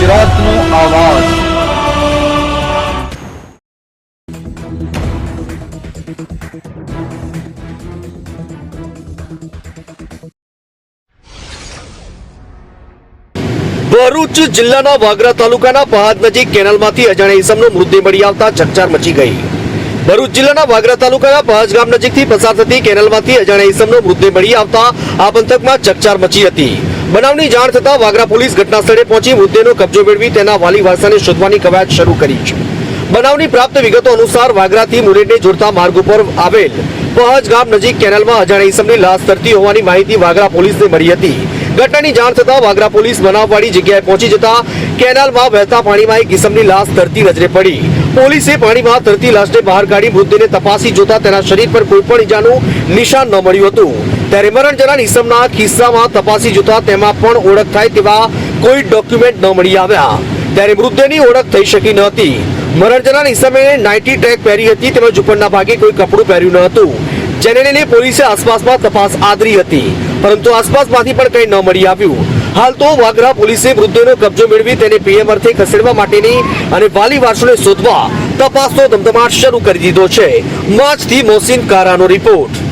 ગુજરાતનો આવાજ। ભરૂચ જિલ્લાના વાગરા તાલુકાના પહાડ નજીક કેનાલમાંથી અજાણ્યા ઈસમનો મૃતદેહ મળી આવતા ચકચાર મચી ગઈ। ભરૂચ જિલ્લાના વાગરા તાલુકાના પહાજ ગામ નજીકથી પસાર થતી કેનાલમાંથી અજાણ્યા ઈસમનો મૃતદેહ મળી આવતા આ પંથકમાં ચકચાર મચી હતી। બનાવની જાણ થતાં વાગરા પોલીસ ઘટના સ્થળે પહોંચી મૃતદેહનો કબજો મેળવી તેના વાલી વારસાને શોધવાની કવાયત શરૂ કરી છે। બનાવની પ્રાપ્ત વિગતો અનુસાર વાગરાથી મુરેડને જોડતા માર્ગ ઉપર આવેલ પહાજ ગામ નજીક કેનાલમાં અજાણ્યા ઈસમની લાશ તરતી હોવાની માહિતી વાગરા પોલીસને મળી હતી। ઘટનાની જાણ થતાં વાગરા પોલીસ બનાવવાળી જગ્યાએ પહોંચી જતા કેનાલમાં વહેતા પાણીમાં એક ઈસમની લાશ તરતી નજરે પડી। પોલીસે પાણીમાં તરતી લાશને બહાર કાઢી મૃતદેહને તપાસી જોતા તેના શરીર પર કોઈ પણ ઈજાનું નિશાન ન મળ્યું હતું। ત્યારે મરણ જનાર ઈસમના ખિસ્સામાં તપાસી જોતા તેમાં પણ ઓળખ થાય તેવા કોઈ ડોક્યુમેન્ટ ન મળી આવ્યા। ત્યારે મૃતદેહની ઓળખ થઈ શકી ન હતી। મરણ જનાર ઈસમે નાઇટી ટ્રેક પહેરી હતી તેમજ ઉપરના ભાગે કોઈ કપડું પહેર્યું ન હતું, જેને લઈને પોલીસે આસપાસમાં તપાસ આદરી હતી, પરંતુ આસપાસમાંથી પણ કંઈ ન મળી આવ્યું। હાલ તો વાગરા પોલીસે મૃતદેહનો કબજો મેળવી તેને પીએમ અર્થે ખસેડવા માટેની અને વાલી વારસોને શોધવા તપાસનો ધમધમાટ શરૂ કરી દીધો છે। માછથી મોહસિન કારાનો રિપોર્ટ।